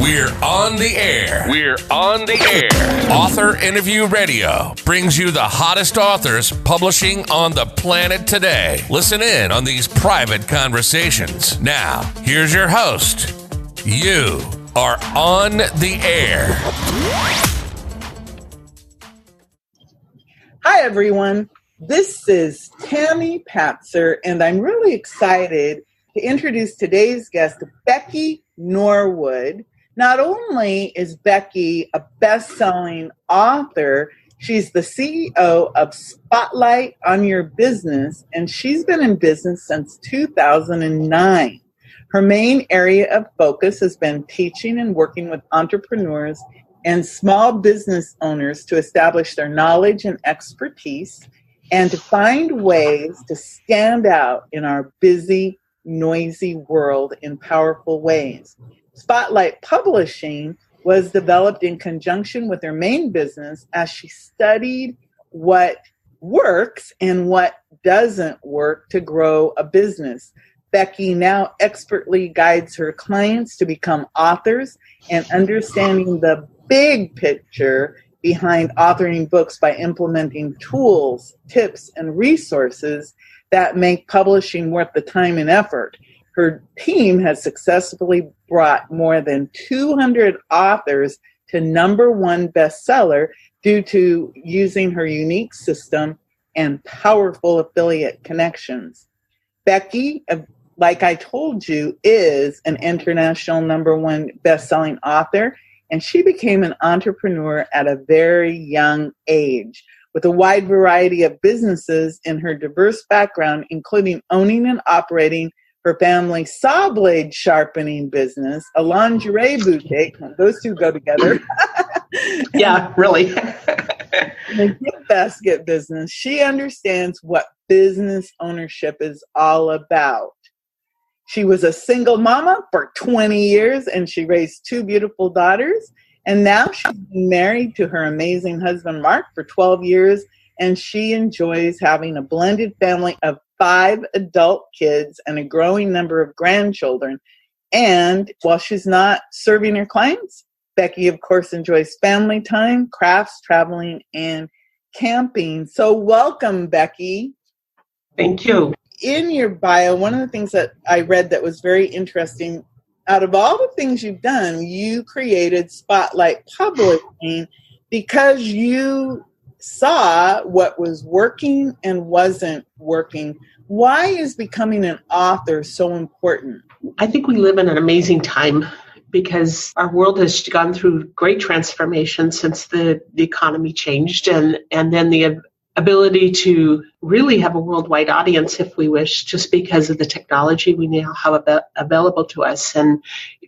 We're on the air. We're on the air. Author Interview Radio brings you the hottest authors publishing on the planet today. Listen in on these private conversations. Now, here's your host. You are on the air. Hi, everyone. This is Tammy Patzer, and I'm really excited to introduce today's guest, Becky Norwood. Not only is Becky a best-selling author, she's the CEO of Spotlight on Your Business, and she's been in business since 2009. Her main area of focus has been teaching and working with entrepreneurs and small business owners to establish their knowledge and expertise and to find ways to stand out in our busy, noisy world in powerful ways. Spotlight Publishing was developed in conjunction with her main business as she studied what works and what doesn't work to grow a business. Becky now expertly guides her clients to become authors and understanding the big picture behind authoring books by implementing tools, tips, and resources that make publishing worth the time and effort. Her team has successfully brought more than 200 authors to #1 bestseller due to using her unique system and powerful affiliate connections. Becky, like I told you, is an international #1 bestselling author, and she became an entrepreneur at a very young age. With a wide variety of businesses in her diverse background, including owning and operating her family's saw blade sharpening business, a lingerie boutique, those two go together. Yeah, really. The gift basket business. She understands what business ownership is all about. She was a single mama for 20 years and she raised 2 beautiful daughters. And now she's been married to her amazing husband, Mark, for 12 years. And she enjoys having a blended family of 5 adult kids and a growing number of grandchildren. And while she's not serving her clients, Becky, of course, enjoys family time, crafts, traveling, and camping. So welcome, Becky. Thank you. In your bio, one of the things that I read that was very interesting, out of all the things you've done, you created Spotlight Publishing because you saw what was working and wasn't working. Why is becoming an author so important? I think we live in an amazing time because our world has gone through great transformation since the economy changed, and then the ability to really have a worldwide audience if we wish, just because of the technology we now have available to us. And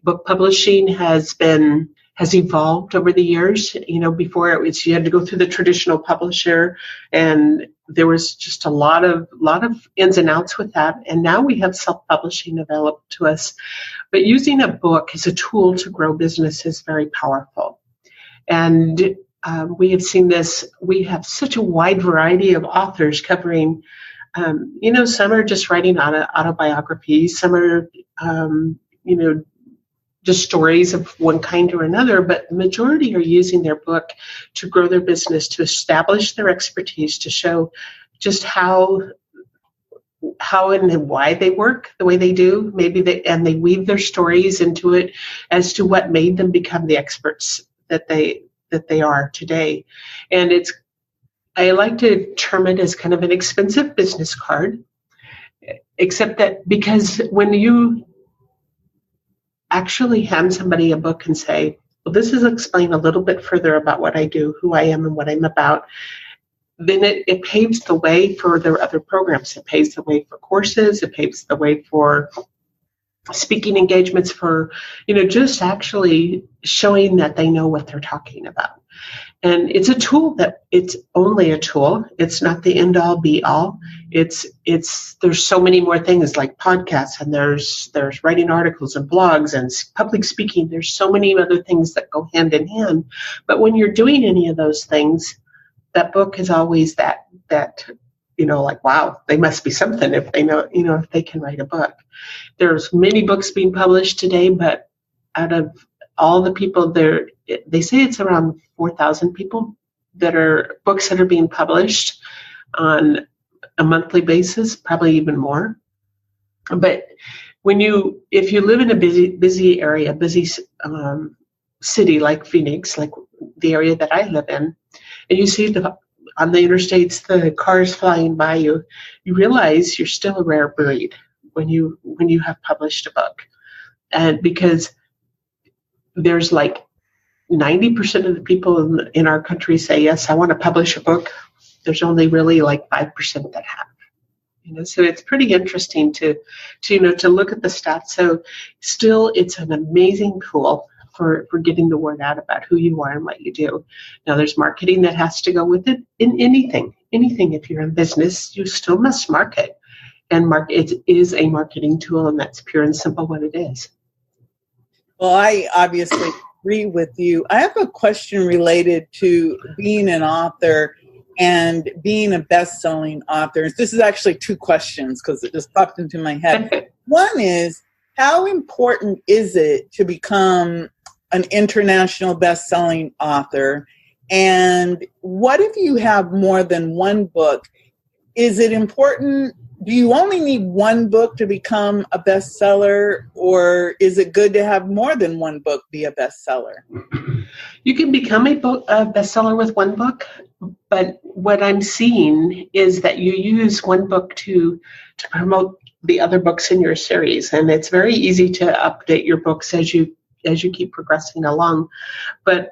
book publishing has evolved over the years. You know, before it was, you had to go through the traditional publisher, and there was just a lot of ins and outs with that. And now we have self-publishing available to us. But using a book as a tool to grow business is very powerful. And we have seen this. We have such a wide variety of authors covering, some are just writing autobiographies, some are, just stories of one kind or another, but the majority are using their book to grow their business, to establish their expertise, to show just how and why they work the way they do. And they weave their stories into it as to what made them become the experts that they are today. And I like to term it as kind of an expensive business card, except that because when you actually hand somebody a book and say, well, this is explain a little bit further about what I do, who I am, and what I'm about, then it paves the way for their other programs. It paves the way for courses. It paves the way for speaking engagements, for, just actually showing that they know what they're talking about. And it's a tool it's only a tool. It's not the end all be all. There's so many more things like podcasts, and there's writing articles and blogs and public speaking. There's so many other things that go hand in hand. But when you're doing any of those things, that book is always that like, wow, they must be something if they know, if they can write a book. There's many books being published today, but out of all the people there, they say it's around 4,000 people that are books that are being published on a monthly basis, probably even more. But if you live in a busy area, busy city like Phoenix, like the area that I live in, and you see on the interstates the cars flying by you, you realize you're still a rare breed when you have published a book, and because there's like 90% of the people in our country say, yes, I want to publish a book. There's only really like 5% that have. So it's pretty interesting to look at the stats. So still, it's an amazing tool for getting the word out about who you are and what you do. Now, there's marketing that has to go with it in anything. If you're in business, you still must market. And it is a marketing tool, and that's pure and simple what it is. Well, I obviously agree with you. I have a question related to being an author and being a best-selling author. This is actually two questions because it just popped into my head. One is, how important is it to become an international best-selling author? And what if you have more than one book? Is it important? Do you only need one book to become a bestseller, or is it good to have more than one book be a bestseller? You can become a bestseller with one book, but what I'm seeing is that you use one book to promote the other books in your series, and it's very easy to update your books as you keep progressing along. But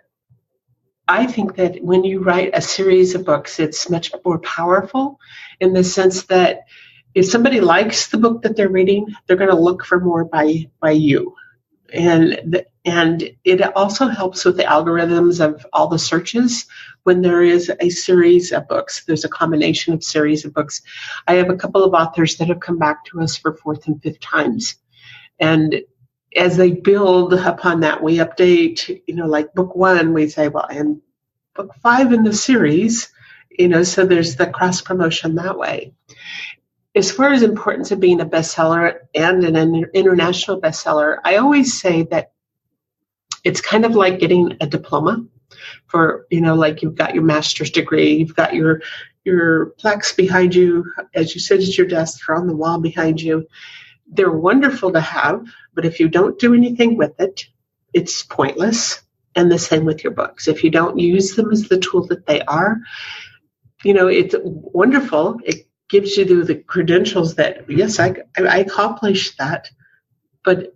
I think that when you write a series of books, it's much more powerful in the sense that if somebody likes the book that they're reading, they're going to look for more by you. And it also helps with the algorithms of all the searches when there is a series of books. There's a combination of series of books. I have a couple of authors that have come back to us for fourth and fifth times. And as they build upon that, we update, like book 1, we say, well, and book 5 in the series, so there's the cross promotion that way. As far as importance of being a bestseller and an international bestseller, I always say that it's kind of like getting a diploma for, like you've got your master's degree, you've got your plaques behind you, as you sit at your desk or on the wall behind you. They're wonderful to have, but if you don't do anything with it, it's pointless. And the same with your books. If you don't use them as the tool that they are, it's wonderful. It gives you the credentials that, yes, I accomplished that. But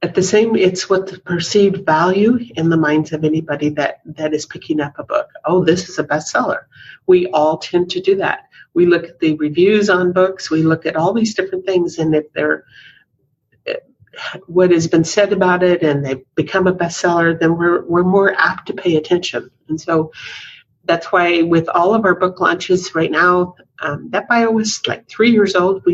at the same, it's what the perceived value in the minds of anybody that is picking up a book. Oh, this is a bestseller. We all tend to do that. We look at the reviews on books. We look at all these different things, and if they're what has been said about it and they become a bestseller, then we're more apt to pay attention. And so that's why with all of our book launches right now, that bio was like 3 years old.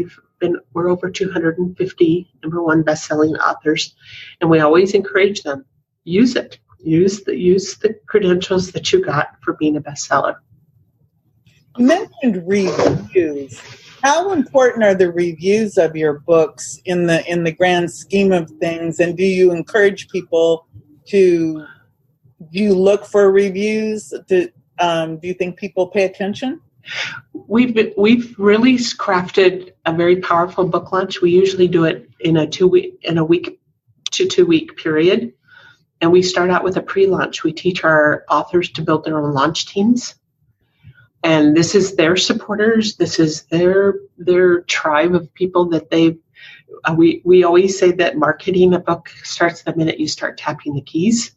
We're over 250 number one best-selling authors, and we always encourage them, use it. Use the credentials that you got for being a bestseller. You mentioned reviews. How important are the reviews of your books in the grand scheme of things? And do you encourage people do you look for reviews? Do you think people pay attention? We've really crafted a very powerful book launch. We usually do it in a week to 2 week period. And we start out with a pre-launch. We teach our authors to build their own launch teams. And this is their supporters. This is their tribe of people that we always say that marketing a book starts the minute you start tapping the keys.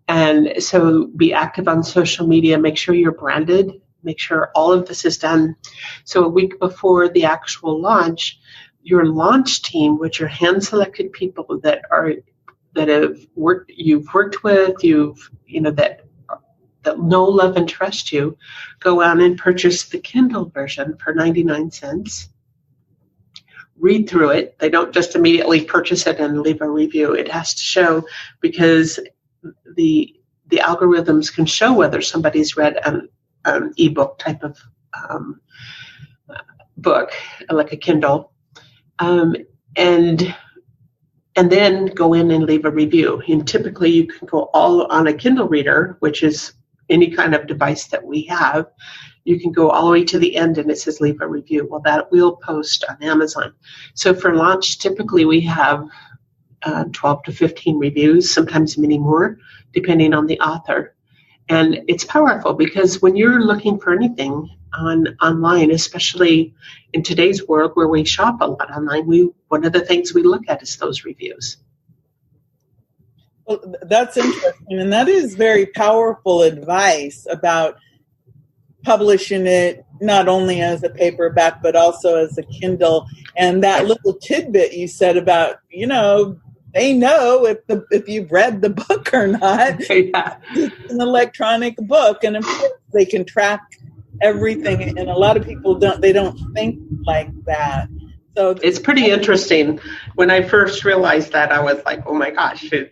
And so be active on social media. Make sure you're branded. Make sure all of this is done. So a week before the actual launch, your launch team, which are hand-selected people that you've worked with, that know, love, and trust you, go out and purchase the Kindle version for 99 cents. Read through it. They don't just immediately purchase it and leave a review. It has to show, because the algorithms can show whether somebody's read an ebook type of book, like a Kindle. And and then go in and leave a review. And typically you can go all on a Kindle reader, which is any kind of device that we have. You can go all the way to the end and it says leave a review. Well, that we'll post on Amazon. So for launch, typically we have 12 to 15 reviews, sometimes many more, depending on the author. And it's powerful because when you're looking for anything online, especially in today's world where we shop a lot online, one of the things we look at is those reviews. Well, that's interesting, and that is very powerful advice about publishing it not only as a paperback but also as a Kindle. And that little tidbit you said about, they know if you've read the book or not. Yeah. It's an electronic book, and of course they can track everything. And a lot of people don't think like that. So it's pretty interesting. When I first realized that, I was like, "Oh my gosh!" They're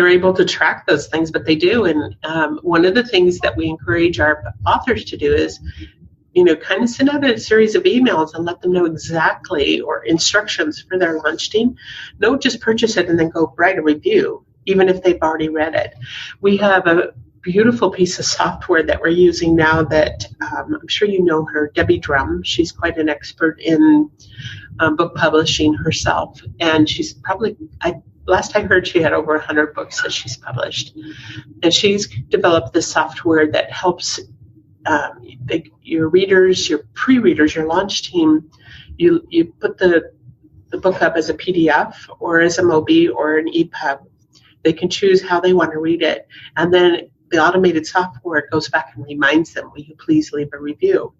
able to track those things, but they do. And one of the things that we encourage our authors to do is, kind of send out a series of emails and let them know exactly, or instructions for their launch team. Don't just purchase it and then go write a review, even if they've already read it. We have a beautiful piece of software that we're using now that I'm sure you know her, Debbie Drum. She's quite an expert in book publishing herself. And she's probably, last I heard, she had over 100 books that she's published. And she's developed this software that helps your readers, your pre-readers, your launch team, you put the book up as a PDF or as a MOBI or an EPUB. They can choose how they want to read it. And then the automated software goes back and reminds them, will you please leave a review?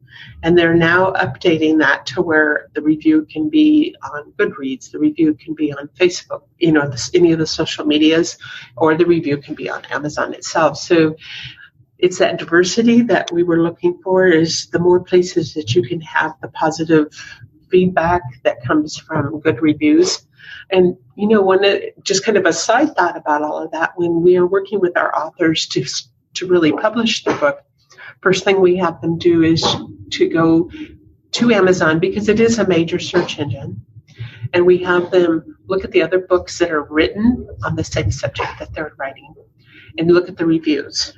And they're now updating that to where the review can be on Goodreads, the review can be on Facebook, any of the social medias, or the review can be on Amazon itself. So it's that diversity that we were looking for, is the more places that you can have the positive feedback that comes from good reviews. And, just kind of a side thought about all of that, when we are working with our authors to really publish their book, first thing we have them do is to go to Amazon, because it is a major search engine. And we have them look at the other books that are written on the same subject that they're writing and look at the reviews.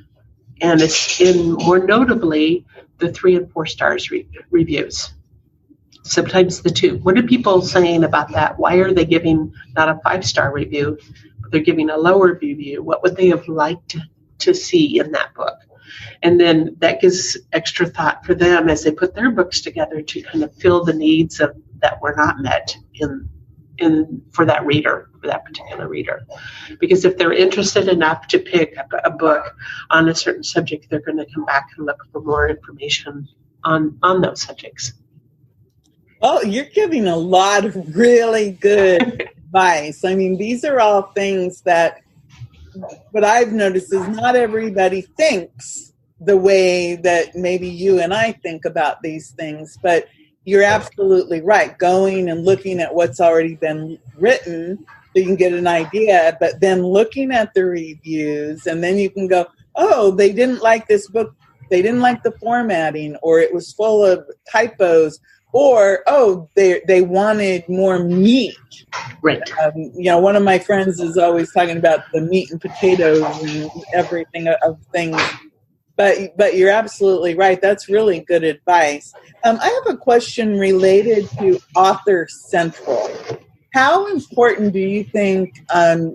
And it's more notably the 3 and 4 stars reviews. Sometimes the 2. What are people saying about that? Why are they giving not a 5-star review, but they're giving a lower review? What would they have liked to see in that book? And then that gives extra thought for them as they put their books together to kind of fill the needs that were not met for that reader, for that particular reader. Because if they're interested enough to pick up a book on a certain subject, they're going to come back and look for more information on those subjects. Oh, you're giving a lot of really good advice. I mean, these are all things that what I've noticed is not everybody thinks the way that maybe you and I think about these things, but you're absolutely right. Going and looking at what's already been written so you can get an idea, but then looking at the reviews, and then you can go, oh, they didn't like this book. They didn't like the formatting, or it was full of typos, or, oh, they wanted more meat. Right. One of my friends is always talking about the meat and potatoes and everything of things. But you're absolutely right. That's really good advice. I have a question related to Author Central. How important do you think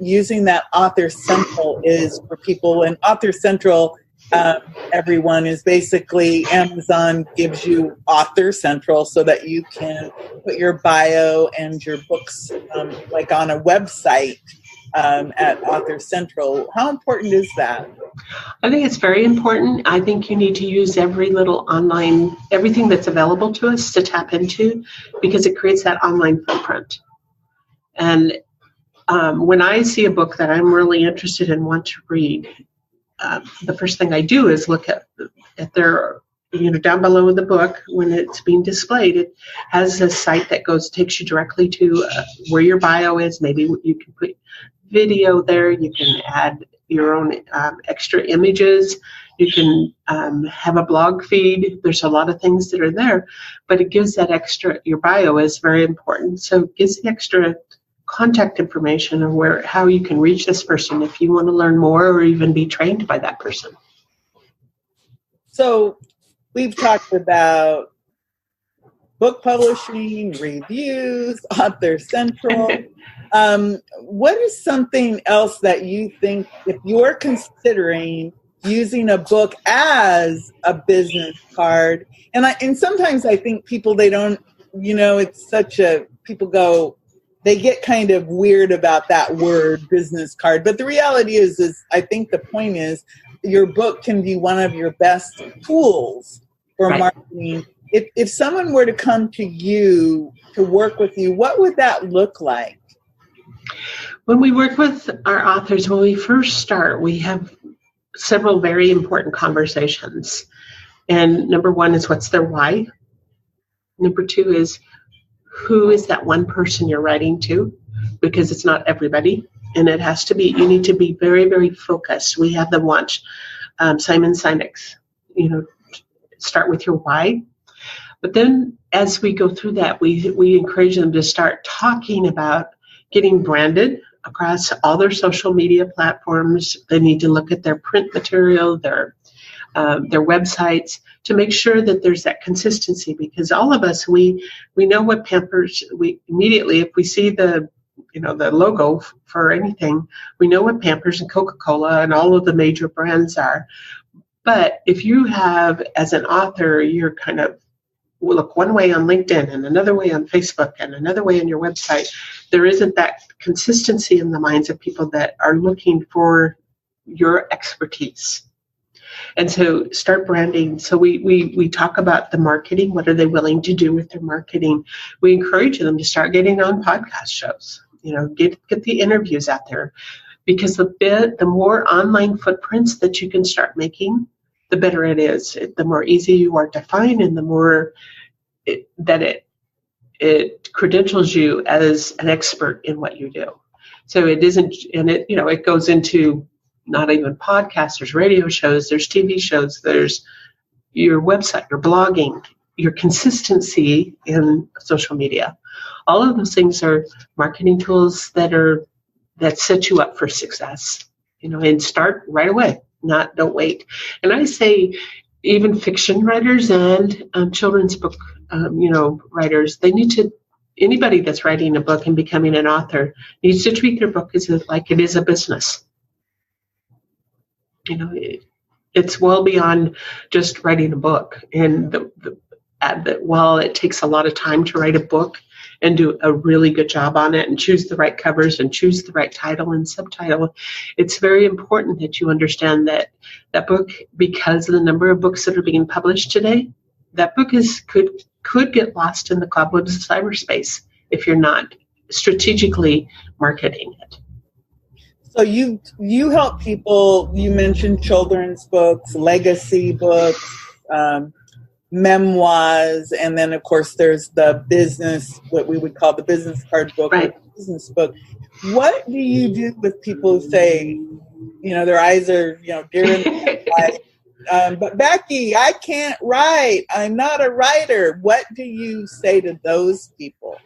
using that Author Central is for people? And Author Central, everyone, is basically Amazon gives you Author Central so that you can put your bio and your books like on a website at Author Central. How important is that? I think it's very important. I think you need to use every little everything that's available to us to tap into, because it creates that online footprint. And when I see a book that I'm really interested in, want to read, the first thing I do is look at their, down below the book, when it's being displayed, it has a site that takes you directly to where your bio is. Maybe you can put video there. You can add your own extra images. You can have a blog feed. There's a lot of things that are there, but it gives that extra, your bio is very important. So it gives the extra contact information of how you can reach this person if you want to learn more or even be trained by that person. So we've talked about book publishing, reviews, Author Central. What is something else that you think, if you're considering using a book as a business card, and sometimes I think people, they don't, it's people go, they get kind of weird about that word business card. But the reality is I think the point is your book can be one of your best tools for marketing. If someone were to come to you to work with you, what would that look like? When we work with our authors, when we first start, we have several very important conversations. And number one is, what's their why? Number two is, who is that one person you're writing to? Because it's not everybody. And it has to be, you need to be very, very focused. We have them watch Simon Sinek's, start with your why. But then as we go through that, we encourage them to start talking about getting branded across all their social media platforms. They need to look at their print material, their websites, to make sure that there's that consistency. Because all of us, we know what Pampers, we immediately, if we see the logo for anything, we know what Pampers and Coca-Cola and all of the major brands are. But if you have, as an author, you're kind of look one way on LinkedIn and another way on Facebook and another way on your website, there isn't that consistency in the minds of people that are looking for your expertise. And so start branding. So we talk about the marketing. What are they willing to do with their marketing? We encourage them to start getting on podcast shows, get the interviews out there, because the more online footprints that you can start making, the better it is. The more easy you are to find, and the more it credentials you as an expert in what you do. So it isn't, and it goes into not even podcasts, there's radio shows, there's TV shows, there's your website, your blogging, your consistency in social media. All of those things are marketing tools that set you up for success, and start right away. Don't wait. And I say, even fiction writers and children's book, writers, anybody that's writing a book and becoming an author needs to treat their book like it is a business. It's well beyond just writing a book. And while it takes a lot of time to write a book and do a really good job on it and choose the right covers and choose the right title and subtitle, it's very important that you understand that book, because of the number of books that are being published today, that book could get lost in the cobwebs of cyberspace if you're not strategically marketing it. So you help people, you mentioned children's books, legacy books, memoirs, and then of course there's the business, what we would call the business card book, right, or business book. What do you do with people who say, their eyes are, deer in the headlights, but Becky, I can't write. I'm not a writer. What do you say to those people?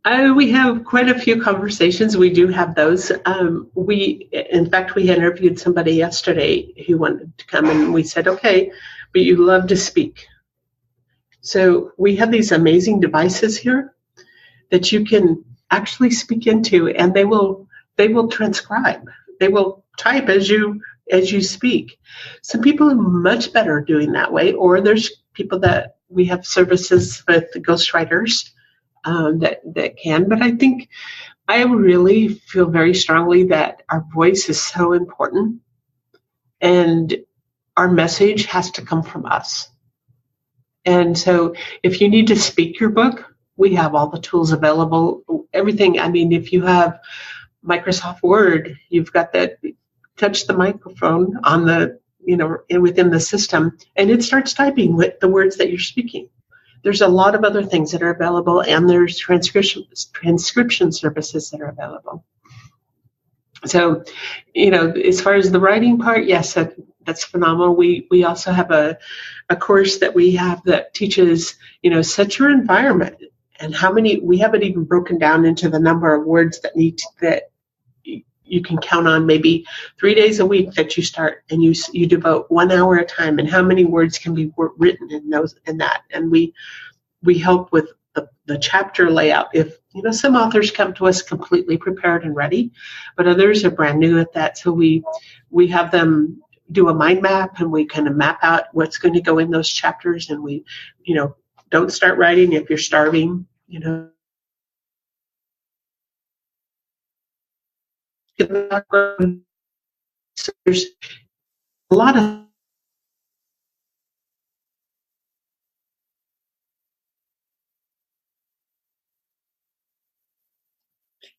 We have quite a few conversations. We do have those. In fact, we interviewed somebody yesterday who wanted to come, and we said, okay, but you love to speak. So we have these amazing devices here that you can actually speak into, and they will transcribe. They will type as you speak. Some people are much better doing that way, or there's people that we have services with ghostwriters that can. But I think I really feel very strongly that our voice is so important, and our message has to come from us. And so if you need to speak your book, we have all the tools available, everything. I mean, if you have Microsoft Word, you've got that, touch the microphone on the, within the system, and it starts typing with the words that you're speaking. There's a lot of other things that are available, and there's transcription services that are available. So, as far as the writing part, yes, that's phenomenal. We also have a course that we have that teaches, set your environment and how many. We haven't even broken down into the number of words that you can count on, maybe 3 days a week that you start, and you devote 1 hour at a time, and how many words can be written in that. And we help with the chapter layout. If some authors come to us completely prepared and ready, but others are brand new at that. So we have them do a mind map, and we kind of map out what's going to go in those chapters. And we, don't start writing if you're starving. So there's a lot of.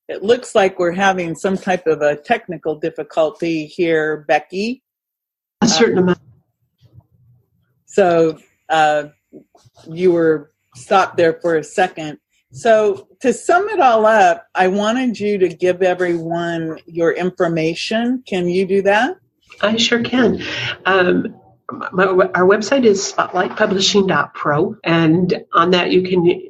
It looks like we're having some type of a technical difficulty here, Becky. A certain amount. So you were stopped there for a second. So to sum it all up, I wanted you to give everyone your information. Can you do that? I sure can. Our website is spotlightpublishing.pro, and on that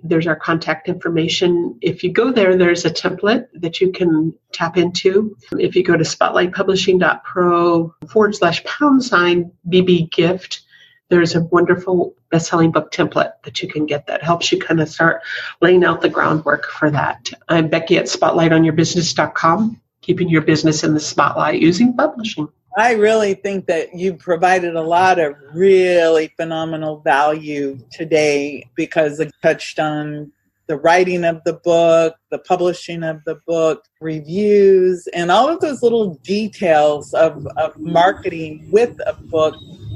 there's our contact information. If you go there, there's a template that you can tap into. If you go to spotlightpublishing.pro/#BB gift, there's a wonderful best-selling book template that you can get that helps you kind of start laying out the groundwork for that. I'm Becky at spotlightonyourbusiness.com, keeping your business in the spotlight using publishing. I really think that you provided a lot of really phenomenal value today, because it touched on the writing of the book, the publishing of the book, reviews, and all of those little details of marketing with a book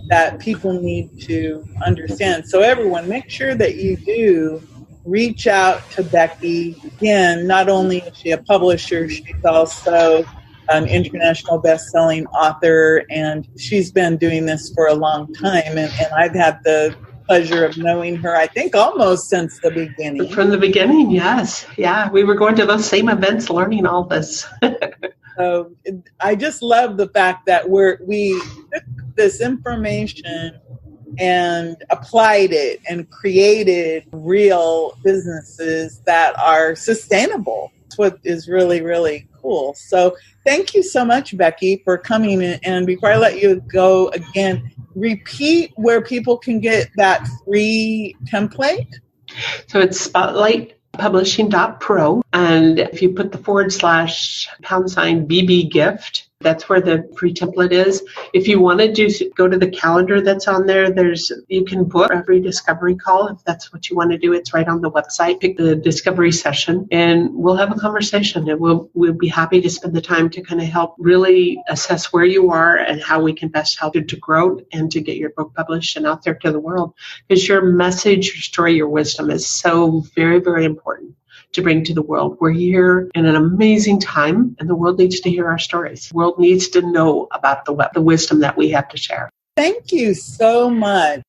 that people need to understand. So everyone, make sure that you do reach out to Becky. Again, not only is she a publisher, she's also an international best-selling author, and she's been doing this for a long time. And I've had the pleasure of knowing her, I think, almost since the beginning. From the beginning, yes. Yeah, we were going to those same events learning all this. So I just love the fact that we took this information and applied it and created real businesses that are sustainable. That's what is really, really cool. So thank you so much, Becky, for coming in. And before I let you go again, repeat where people can get that free template. So it's spotlightpublishing.pro. And if you put the /BB gift, that's where the free template is. If you want to go to the calendar that's on there, you can book a free discovery call if that's what you want to do. It's right on the website. Pick the discovery session, and we'll have a conversation, and we'll be happy to spend the time to kind of help really assess where you are and how we can best help you to grow and to get your book published and out there to the world. Because your message, your story, your wisdom is so very, very important to bring to the world. We're here in an amazing time, and the world needs to hear our stories. The world needs to know about the wisdom that we have to share. Thank you so much.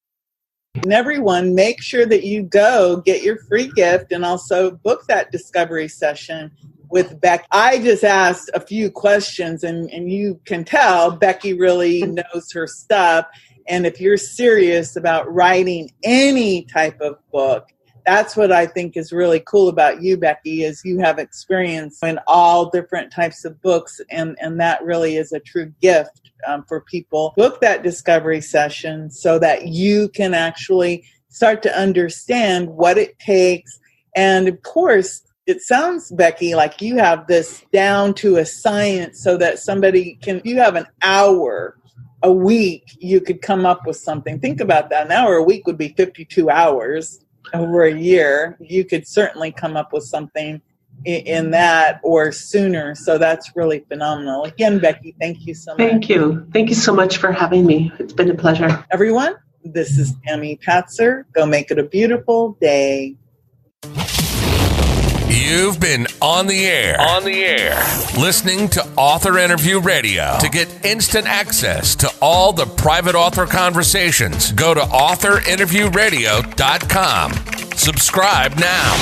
And everyone, make sure that you go get your free gift and also book that discovery session with Becky. I just asked a few questions, and you can tell Becky really knows her stuff. And if you're serious about writing any type of book, that's what I think is really cool about you, Becky, is you have experience in all different types of books, and that really is a true gift for people. Book that discovery session so that you can actually start to understand what it takes. And of course, it sounds, Becky, like you have this down to a science so that somebody can, if you have an hour a week, you could come up with something. Think about that. An hour a week would be 52 hours. Over a year, you could certainly come up with something in that or sooner. So that's really phenomenal. Again, Becky, thank you so much. Thank you. Thank you so much for having me. It's been a pleasure. Everyone, this is Tammy Patzer. Go make it a beautiful day. You've been on the air, listening to Author Interview Radio. To get instant access to all the private author conversations, go to authorinterviewradio.com. Subscribe now.